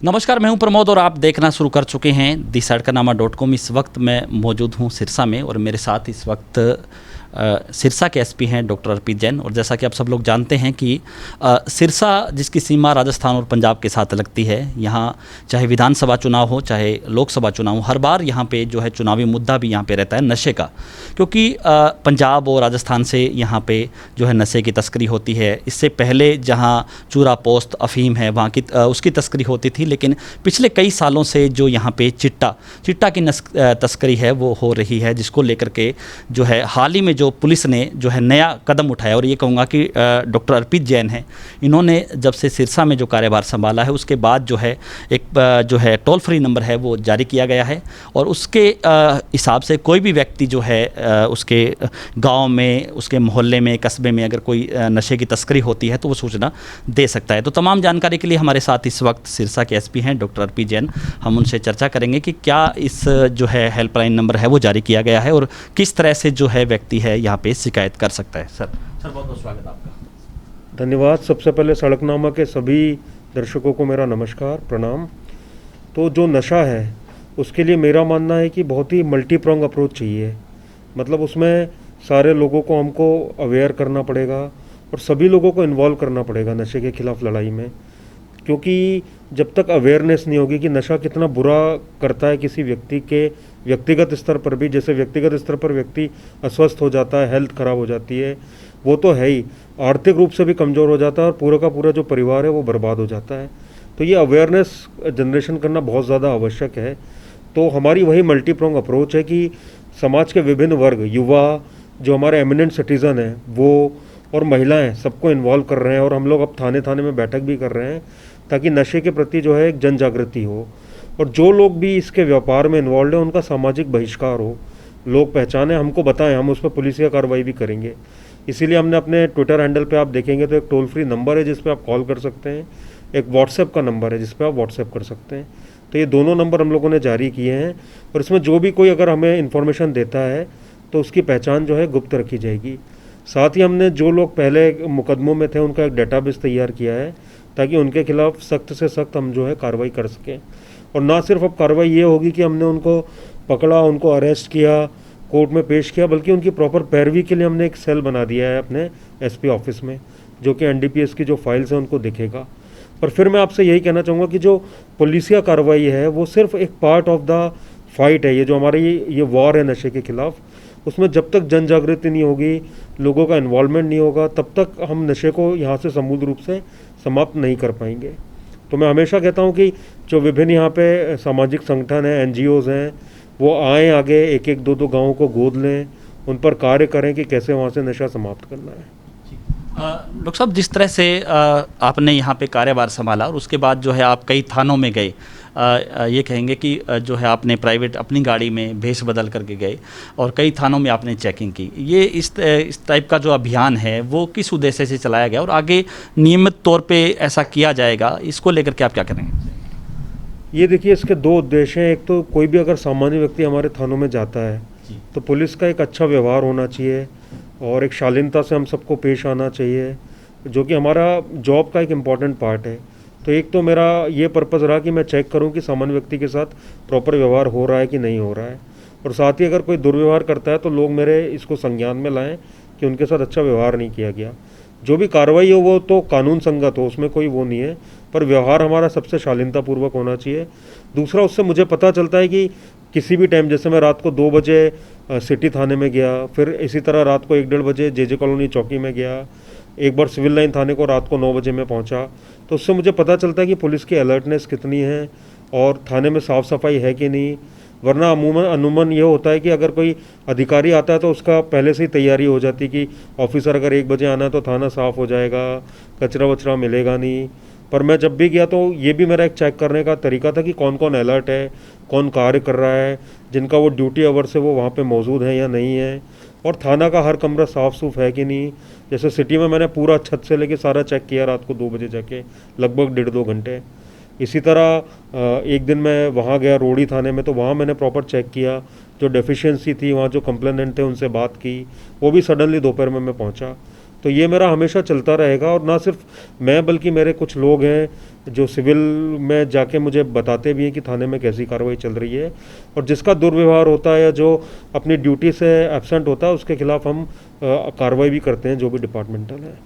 नमस्कार, मैं हूं प्रमोद और आप देखना शुरू कर चुके हैं दी-सड़कनामा.com। इस वक्त मैं मौजूद हूं सिरसा में और मेरे साथ इस वक्त सिरसा के एसपी हैं डॉक्टर अर्पित जैन। और जैसा कि आप सब लोग जानते हैं कि सिरसा जिसकी सीमा राजस्थान और पंजाब के साथ लगती है, यहाँ चाहे विधानसभा चुनाव हो चाहे लोकसभा चुनाव हो, हर बार यहाँ पे जो है चुनावी मुद्दा भी यहाँ पे रहता है नशे का, क्योंकि पंजाब और राजस्थान से यहाँ पे जो है नशे की तस्करी होती है। इससे पहले जहाँ चूरा पोस्त अफीम है वहाँ की उसकी तस्करी होती थी, लेकिन पिछले कई सालों से जो यहाँ पे चिट्टा की तस्करी है वो हो रही है, जिसको लेकर के जो है हाल ही में जो पुलिस ने जो है नया कदम उठाया। और ये कहूँगा कि डॉक्टर अर्पित जैन हैं, इन्होंने जब से सिरसा में जो कार्यभार संभाला है उसके बाद जो है एक जो है टोल फ्री नंबर है वो जारी किया गया है। और उसके हिसाब से कोई भी व्यक्ति जो है उसके गांव में, उसके मोहल्ले में, कस्बे में अगर कोई नशे की तस्करी होती है तो वो सूचना दे सकता है। तो तमाम जानकारी के लिए हमारे साथ इस वक्त सिरसा के एसपी हैं डॉक्टर अर्पित जैन। हम उनसे चर्चा करेंगे कि क्या इस जो है हेल्पलाइन नंबर है वो जारी किया गया है और किस तरह से जो है व्यक्ति है यहाँ पे शिकायत कर सकता है। सर बहुत बहुत स्वागत आपका। धन्यवाद। सबसे पहले सड़कनामा के सभी दर्शकों को मेरा नमस्कार, प्रणाम। तो जो नशा है उसके लिए मेरा मानना है कि बहुत ही मल्टी प्रोंग अप्रोच चाहिए। मतलब उसमें सारे लोगों को हमको अवेयर करना पड़ेगा और सभी लोगों को इन्वॉल्व करना पड़ेगा नशे के खिलाफ लड़ाई में, क्योंकि जब तक अवेयरनेस नहीं होगी कि नशा कितना बुरा करता है किसी व्यक्ति के व्यक्तिगत स्तर पर भी, जैसे व्यक्तिगत स्तर पर व्यक्ति अस्वस्थ हो जाता है, हेल्थ खराब हो जाती है, वो तो है ही, आर्थिक रूप से भी कमज़ोर हो जाता है और पूरा का पूरा जो परिवार है वो बर्बाद हो जाता है। तो ये अवेयरनेस जनरेशन करना बहुत ज़्यादा आवश्यक है। तो हमारी वही मल्टी प्रोंग अप्रोच है कि समाज के विभिन्न वर्ग, युवा, जो हमारे एमिनेंट सिटीज़न हैं वो, और महिलाएं, सबको इन्वॉल्व कर रहे हैं। और हम लोग अब थाने थाने में बैठक भी कर रहे हैं ताकि नशे के प्रति जो है एक जन जागृति हो, और जो लोग भी इसके व्यापार में इन्वॉल्व हैं उनका सामाजिक बहिष्कार हो, लोग पहचाने, हमको बताएं, हम उस पर पुलिसिया कार्रवाई भी करेंगे। इसीलिए हमने अपने ट्विटर हैंडल पे आप देखेंगे तो एक टोल फ्री नंबर है जिस पे आप कॉल कर सकते हैं, एक व्हाट्सएप का नंबर है जिस पे आप व्हाट्सएप कर सकते हैं। तो ये दोनों नंबर हम लोगों ने जारी किए हैं और इसमें जो भी कोई अगर हमें इन्फॉर्मेशन देता है तो उसकी पहचान जो है गुप्त रखी जाएगी। साथ ही हमने जो लोग पहले मुकदमों में थे उनका एक डेटाबेस तैयार किया है ताकि उनके खिलाफ सख्त से सख्त हम जो है कार्रवाई कर सकें। और ना सिर्फ अब कार्रवाई ये होगी कि हमने उनको पकड़ा, उनको अरेस्ट किया, कोर्ट में पेश किया, बल्कि उनकी प्रॉपर पैरवी के लिए हमने एक सेल बना दिया है अपने एसपी ऑफिस में, जो कि एनडीपीएस की जो फाइल्स हैं उनको दिखेगा। पर फिर मैं आपसे यही कहना चाहूँगा कि जो पुलिसिया कार्रवाई है वो सिर्फ एक पार्ट ऑफ द फाइट है। ये जो हमारी ये वॉर है नशे के खिलाफ, उसमें जब तक जन जागृति नहीं होगी, लोगों का इन्वॉल्वमेंट नहीं होगा, तब तक हम नशे को यहाँ से समूल रूप से समाप्त नहीं कर पाएंगे। तो मैं हमेशा कहता हूँ कि जो विभिन्न यहाँ पे सामाजिक संगठन हैं, एनजीओज़ हैं, वो आएँ आगे, एक एक दो गाँवों को गोद लें, उन पर कार्य करें कि कैसे वहाँ से नशा समाप्त करना है। डॉक्टर साहब, जिस तरह से आपने यहाँ पे कार्यभार संभाला और उसके बाद जो है आप कई थानों में गए, ये कहेंगे कि जो है आपने प्राइवेट अपनी गाड़ी में भेष बदल करके गए और कई थानों में आपने चेकिंग की। ये इस टाइप का जो अभियान है वो किस उद्देश्य से चलाया गया और आगे नियमित तौर पे ऐसा किया जाएगा, इसको लेकर के आप क्या करेंगे? ये देखिए, इसके दो उद्देश्य हैं। एक तो कोई भी अगर सामान्य व्यक्ति हमारे थानों में जाता है तो पुलिस का एक अच्छा व्यवहार होना चाहिए और एक शालीनता से हम सबको पेश आना चाहिए, जो कि हमारा जॉब का एक इम्पॉर्टेंट पार्ट है। तो एक तो मेरा ये पर्पज़ रहा कि मैं चेक करूं कि सामान्य व्यक्ति के साथ प्रॉपर व्यवहार हो रहा है कि नहीं हो रहा है, और साथ ही अगर कोई दुर्व्यवहार करता है तो लोग मेरे इसको संज्ञान में लाएं कि उनके साथ अच्छा व्यवहार नहीं किया गया। जो भी कार्रवाई हो वो तो कानून संगत हो, उसमें कोई वो नहीं है, पर व्यवहार हमारा सबसे शालीनतापूर्वक होना चाहिए। दूसरा, उससे मुझे पता चलता है कि किसी भी टाइम, जैसे मैं रात को 2 बजे सिटी थाने में गया, फिर इसी तरह रात को 1-1:30 बजे जे कॉलोनी चौकी में गया, एक बार सिविल लाइन थाने को रात को 9 बजे में पहुंचा, तो उससे मुझे पता चलता है कि पुलिस की अलर्टनेस कितनी है और थाने में साफ़ सफाई है कि नहीं। वरना अमूमन ये होता है कि अगर कोई अधिकारी आता है तो उसका पहले से ही तैयारी हो जाती कि ऑफिसर अगर 1 बजे आना है तो थाना साफ़ हो जाएगा, कचरा वचरा मिलेगा नहीं। पर मैं जब भी गया तो ये भी मेरा एक चेक करने का तरीका था कि कौन कौन अलर्ट है, कौन कार्य कर रहा है, जिनका वो ड्यूटी आवर से वो वहाँ पे मौजूद है या नहीं है, और थाना का हर कमरा साफ़ सूफ है कि नहीं। जैसे सिटी में मैंने पूरा छत से लेके सारा चेक किया रात को 2 बजे जाके, लगभग 1.5-2 घंटे। इसी तरह एक दिन मैं वहाँ गया रोड़ी थाने में, तो वहाँ मैंने प्रॉपर चेक किया, जो डेफिशिएंसी थी वहाँ जो कंप्लेनेंट थे उनसे बात की, वो भी सडनली दोपहर में मैं पहुँचा। तो ये मेरा हमेशा चलता रहेगा। और ना सिर्फ मैं बल्कि मेरे कुछ लोग हैं जो सिविल में जाके मुझे बताते भी हैं कि थाने में कैसी कार्रवाई चल रही है, और जिसका दुर्व्यवहार होता है या जो अपनी ड्यूटी से एब्सेंट होता है उसके खिलाफ हम कार्रवाई भी करते हैं, जो भी डिपार्टमेंटल है।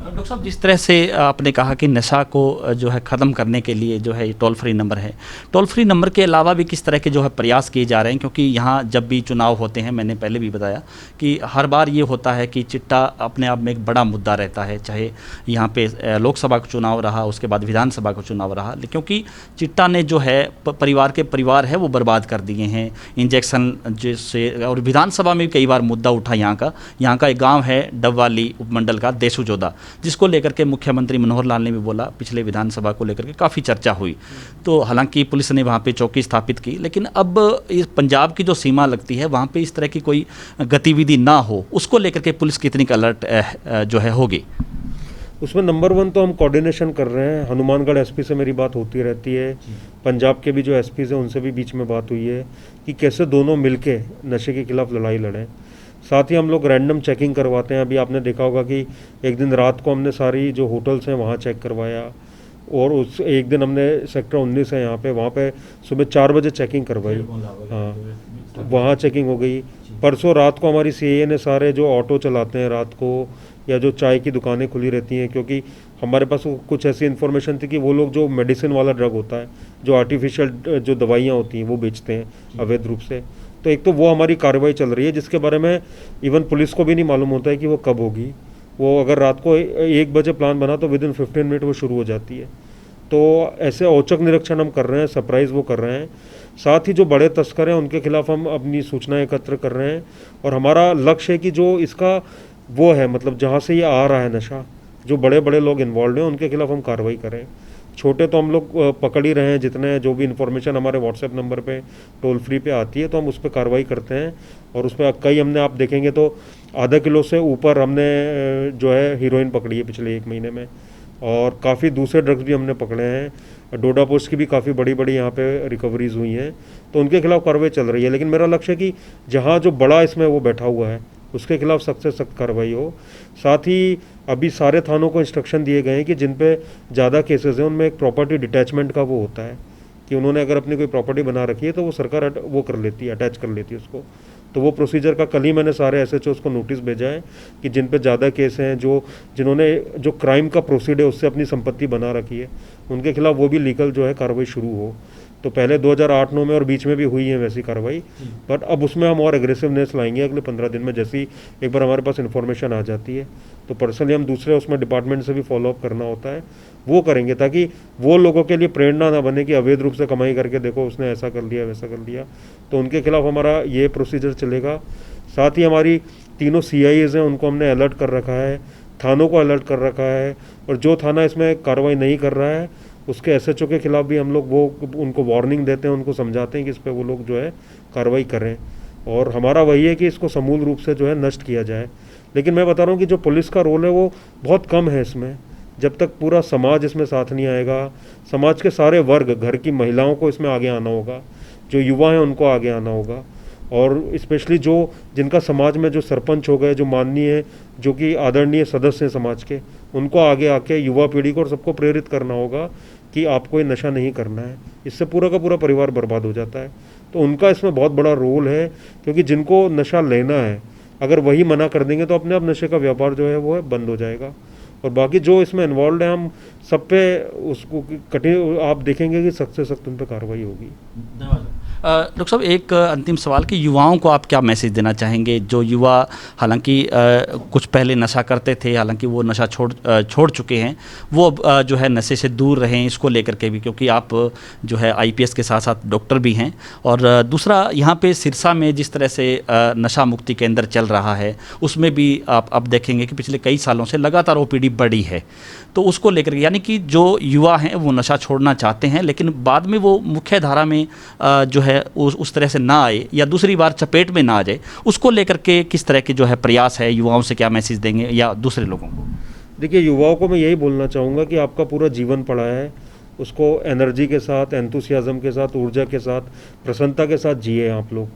डॉक्टर साहब, जिस तरह से आपने कहा कि नशा को जो है ख़त्म करने के लिए जो है टोल फ्री नंबर है, टोल फ्री नंबर के अलावा भी किस तरह के जो है प्रयास किए जा रहे हैं? क्योंकि यहाँ जब भी चुनाव होते हैं, मैंने पहले भी बताया कि हर बार ये होता है कि चिट्टा अपने आप में एक बड़ा मुद्दा रहता है, चाहे यहाँ पे लोकसभा का चुनाव रहा, उसके बाद विधानसभा का चुनाव रहा, क्योंकि चिट्टा ने जो है परिवार के परिवार है वो बर्बाद कर दिए हैं इंजेक्शन जिससे। और विधानसभा में भी कई बार मुद्दा उठा यहाँ का एक गाँव है डबवाली उपमंडल का देसूजोदा, जिसको लेकर के मुख्यमंत्री मनोहर लाल ने भी बोला, पिछले विधानसभा को लेकर के काफ़ी चर्चा हुई। तो हालांकि पुलिस ने वहाँ पे चौकी स्थापित की, लेकिन अब इस पंजाब की जो सीमा लगती है वहाँ पे इस तरह की कोई गतिविधि ना हो, उसको लेकर के पुलिस कितनी अलर्ट जो है होगी? उसमें नंबर 1 तो हम कोऑर्डिनेशन कर रहे हैं। हनुमानगढ़ एसपी से मेरी बात होती रहती है, पंजाब के भी जो एसपीज हैं उनसे भी बीच में बात हुई है कि कैसे दोनों मिलके नशे के खिलाफ लड़ाई लड़ें। साथ ही हम लोग रैंडम चेकिंग करवाते हैं। अभी आपने देखा होगा कि एक दिन रात को हमने सारी जो होटल्स हैं वहाँ चेक करवाया, और उस एक दिन हमने सेक्टर 19 है यहाँ पे, वहाँ पे सुबह 4 बजे चेकिंग करवाई। हाँ, तो वहाँ चेकिंग हो गई। परसों रात को हमारी सीए ने सारे जो ऑटो चलाते हैं रात को, या जो चाय की दुकानें खुली रहती हैं, क्योंकि हमारे पास कुछ ऐसी इन्फॉर्मेशन थी कि वो लोग जो मेडिसिन वाला ड्रग होता है, जो आर्टिफिशियल जो दवाइयाँ होती हैं वो बेचते हैं अवैध रूप से। तो एक तो वो हमारी कार्रवाई चल रही है, जिसके बारे में इवन पुलिस को भी नहीं मालूम होता है कि वो कब होगी। वो अगर रात को 1 बजे प्लान बना तो विदिन 15 मिनट वो शुरू हो जाती है। तो ऐसे औचक निरीक्षण हम कर रहे हैं, सरप्राइज वो कर रहे हैं। साथ ही जो बड़े तस्कर हैं उनके खिलाफ हम अपनी सूचनाएं एकत्र कर रहे हैं, और हमारा लक्ष्य है कि जो इसका वो है, मतलब जहाँ से ये आ रहा है नशा, जो बड़े बड़े लोग इन्वॉल्व हैं उनके खिलाफ हम कार्रवाई करें। छोटे तो हम लोग पकड़ ही रहे हैं, जितने जो भी इन्फॉर्मेशन हमारे व्हाट्सएप नंबर पे टोल फ्री पे आती है तो हम उस पर कार्रवाई करते हैं। और उस पर कई हमने, आप देखेंगे तो आधा किलो से ऊपर हमने जो है हीरोइन पकड़ी है पिछले 1 महीने में, और काफ़ी दूसरे ड्रग्स भी हमने पकड़े हैं। डोडा पोस्ट की भी काफ़ी बड़ी बड़ी यहाँ पे रिकवरीज हुई हैं, तो उनके खिलाफ कार्रवाई चल रही है। लेकिन मेरा लक्ष्य है कि जहाँ जो बड़ा इसमें वो बैठा हुआ है उसके खिलाफ सख्त से सख्त कार्रवाई हो। साथ ही अभी सारे थानों को इंस्ट्रक्शन दिए गए हैं कि जिन पे ज़्यादा केसेस हैं उनमें एक प्रॉपर्टी डिटैचमेंट का वो होता है कि उन्होंने अगर अपनी कोई प्रॉपर्टी बना रखी है तो वो सरकार वो कर लेती है, अटैच कर लेती है उसको। तो वो प्रोसीजर का कल ही मैंने सारे एसएचओस को नोटिस भेजा है कि जिन पे ज़्यादा केस हैं, जिन्होंने जो क्राइम का प्रोसीड है उससे अपनी संपत्ति बना रखी है, उनके खिलाफ वो भी लीगल जो है कार्रवाई शुरू हो। तो पहले 2008-9 में और बीच में भी हुई है वैसी कार्रवाई, बट अब उसमें हम और एग्रेसिवनेस लाएंगे अगले 15 दिन में। जैसी एक बार हमारे पास इन्फॉर्मेशन आ जाती है तो पर्सनली हम दूसरे उसमें डिपार्टमेंट से भी फॉलोअप करना होता है, वो करेंगे, ताकि वो लोगों के लिए प्रेरणा ना बने कि अवैध रूप से कमाई करके देखो उसने ऐसा कर लिया वैसा कर लिया। तो उनके खिलाफ हमारा ये प्रोसीजर चलेगा। साथ ही हमारी तीनों CIAs हैं उनको हमने अलर्ट कर रखा है, थानों को अलर्ट कर रखा है, और जो थाना इसमें कार्रवाई नहीं कर रहा है उसके SHO के खिलाफ भी हम लोग वो उनको वार्निंग देते हैं, उनको समझाते हैं कि इस पर वो लोग जो है कार्रवाई करें। और हमारा वही है कि इसको समूल रूप से जो है नष्ट किया जाए। लेकिन मैं बता रहा हूँ कि जो पुलिस का रोल है वो बहुत कम है इसमें, जब तक पूरा समाज इसमें साथ नहीं आएगा। समाज के सारे वर्ग, घर की महिलाओं को इसमें आगे आना होगा, जो युवा हैं उनको आगे आना होगा, और स्पेशली जो जिनका समाज में जो सरपंच हो गए, जो माननीय, जो कि आदरणीय सदस्य हैं समाज के, उनको आगे आके युवा पीढ़ी को और सबको प्रेरित करना होगा कि आपको ये नशा नहीं करना है, इससे पूरा का पूरा परिवार बर्बाद हो जाता है। तो उनका इसमें बहुत बड़ा रोल है, क्योंकि जिनको नशा लेना है अगर वही मना कर देंगे तो अपने आप नशे का व्यापार जो है वो है बंद हो जाएगा। और बाकी जो इसमें इन्वॉल्व है हम सब पे उसको कठिन, आप देखेंगे कि सख्त से सख्त उन पर कार्रवाई होगी। धन्यवाद। डॉक्टर साहब, एक अंतिम सवाल कि युवाओं को आप क्या मैसेज देना चाहेंगे? जो युवा हालांकि कुछ पहले नशा करते थे, हालांकि वो नशा छोड़ चुके हैं, वो अब जो है नशे से दूर रहें, इसको लेकर के भी, क्योंकि आप जो है IPS के साथ साथ डॉक्टर भी हैं। और दूसरा, यहाँ पे सिरसा में जिस तरह से नशा मुक्ति केंद्र चल रहा है उसमें भी आप अब देखेंगे कि पिछले कई सालों से लगातार OPD बढ़ी है, तो उसको लेकर के, यानी कि जो युवा हैं वो नशा छोड़ना चाहते हैं लेकिन बाद में वो मुख्य धारा में जो है उस तरह से ना आए या दूसरी बार चपेट में ना आ जाए, उसको लेकर के किस तरह के जो है प्रयास है, युवाओं से क्या मैसेज देंगे या दूसरे लोगों को? देखिए, युवाओं को मैं यही बोलना चाहूँगा कि आपका पूरा जीवन पड़ा है, उसको एनर्जी के साथ, एंथुसियाज्म के साथ, ऊर्जा के साथ, प्रसन्नता के साथ जिए आप लोग।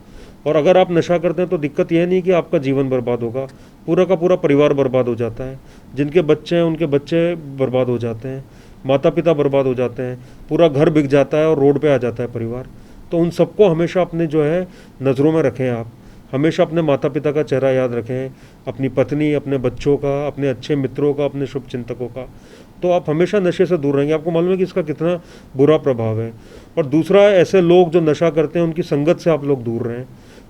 और अगर आप नशा करते हैं तो दिक्कत यह नहीं कि आपका जीवन बर्बाद होगा, पूरा का पूरा परिवार बर्बाद हो जाता है। जिनके बच्चे हैं उनके बच्चे बर्बाद हो जाते हैं, माता पिता बर्बाद हो जाते हैं, पूरा घर बिक जाता है और रोड पे आ जाता है परिवार। तो उन सबको हमेशा अपने जो है नज़रों में रखें आप, हमेशा अपने माता पिता का चेहरा याद रखें, अपनी पत्नी, अपने बच्चों का, अपने अच्छे मित्रों का, अपने शुभ चिंतकों का। तो आप हमेशा नशे से दूर रहेंगे। आपको मालूम है कि इसका कितना बुरा प्रभाव है। और दूसरा, ऐसे लोग जो नशा करते हैं उनकी संगत से आप लोग दूर रहें,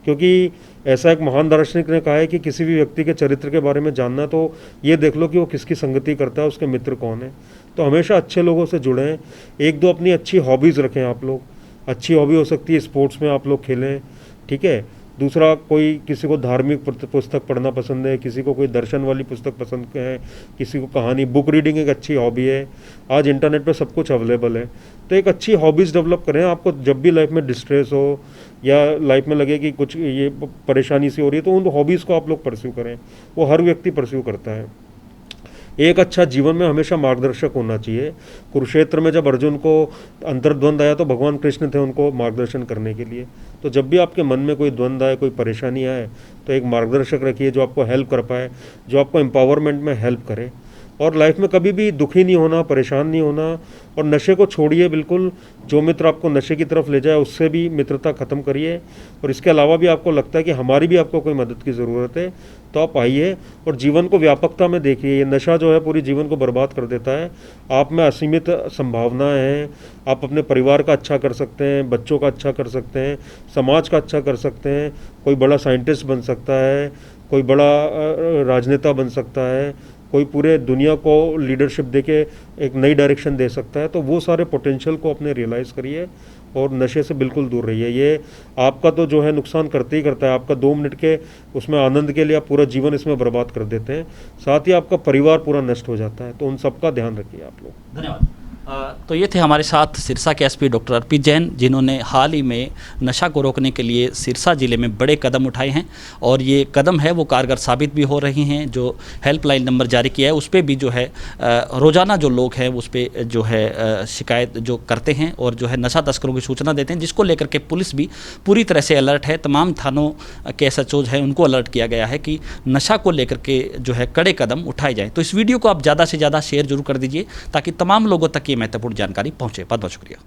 क्योंकि ऐसा एक महान दार्शनिक ने कहा है कि किसी भी व्यक्ति के चरित्र के बारे में जानना तो ये देख लो कि वो किसकी संगति करता है, उसके मित्र कौन है। तो हमेशा अच्छे लोगों से जुड़ें। एक दो अपनी अच्छी हॉबीज़ रखें आप लोग। अच्छी हॉबी हो सकती है स्पोर्ट्स में आप लोग खेलें, ठीक है। दूसरा, कोई किसी को धार्मिक पुस्तक पढ़ना पसंद है, किसी को कोई दर्शन वाली पुस्तक पसंद है, किसी को कहानी, बुक रीडिंग एक अच्छी हॉबी है। आज इंटरनेट पे सब कुछ अवेलेबल है। तो एक अच्छी हॉबीज़ डेवलप करें। आपको जब भी लाइफ में डिस्ट्रेस हो या लाइफ में लगे कि कुछ ये परेशानी सी हो रही है, तो उन हॉबीज़ को आप लोग परस्यू करें। वो हर व्यक्ति परस्यू करता है। एक अच्छा जीवन में हमेशा मार्गदर्शक होना चाहिए। कुरुक्षेत्र में जब अर्जुन को अंतर्द्वंद आया तो भगवान कृष्ण थे उनको मार्गदर्शन करने के लिए। तो जब भी आपके मन में कोई द्वंद आए, कोई परेशानी आए, तो एक मार्गदर्शक रखिए जो आपको हेल्प कर पाए, जो आपको एम्पावरमेंट में हेल्प करे। और लाइफ में कभी भी दुखी नहीं होना, परेशान नहीं होना। और नशे को छोड़िए बिल्कुल। जो मित्र आपको नशे की तरफ ले जाए उससे भी मित्रता ख़त्म करिए। और इसके अलावा भी आपको लगता है कि हमारी भी आपको कोई मदद की ज़रूरत है, तो आप आइए और जीवन को व्यापकता में देखिए। ये नशा जो है पूरी जीवन को बर्बाद कर देता है। आप में असीमित संभावनाएं हैं। आप अपने परिवार का अच्छा कर सकते हैं, बच्चों का अच्छा कर सकते हैं, समाज का अच्छा कर सकते हैं। कोई बड़ा साइंटिस्ट बन सकता है, कोई बड़ा राजनेता बन सकता है, कोई पूरे दुनिया को लीडरशिप देके एक नई डायरेक्शन दे सकता है। तो वो सारे पोटेंशियल को अपने रियलाइज़ करिए और नशे से बिल्कुल दूर रहिए। ये आपका तो जो है नुकसान करते ही करता है। आपका 2 मिनट के उसमें आनंद के लिए आप पूरा जीवन इसमें बर्बाद कर देते हैं, साथ ही आपका परिवार पूरा नष्ट हो जाता है। तो उन सब का ध्यान रखिए आप लोग। धन्यवाद। तो ये थे हमारे साथ सिरसा के एसपी डॉक्टर अर्पित जैन, जिन्होंने हाल ही में नशा को रोकने के लिए सिरसा ज़िले में बड़े कदम उठाए हैं और ये कदम है वो कारगर साबित भी हो रही हैं। जो हेल्पलाइन नंबर जारी किया है उस पर भी जो है रोज़ाना जो लोग हैं उस पर जो है शिकायत जो करते हैं और जो है नशा तस्करों की सूचना देते हैं, जिसको लेकर के पुलिस भी पूरी तरह से अलर्ट है। तमाम थानों के SHOs हैं उनको अलर्ट किया गया है कि नशा को लेकर के जो है कड़े कदम उठाए जाएँ। तो इस वीडियो को आप ज़्यादा से ज़्यादा शेयर जरूर कर दीजिए ताकि तमाम लोगों तक ये महत्वपूर्ण जानकारी पहुंचे। बहुत बहुत शुक्रिया।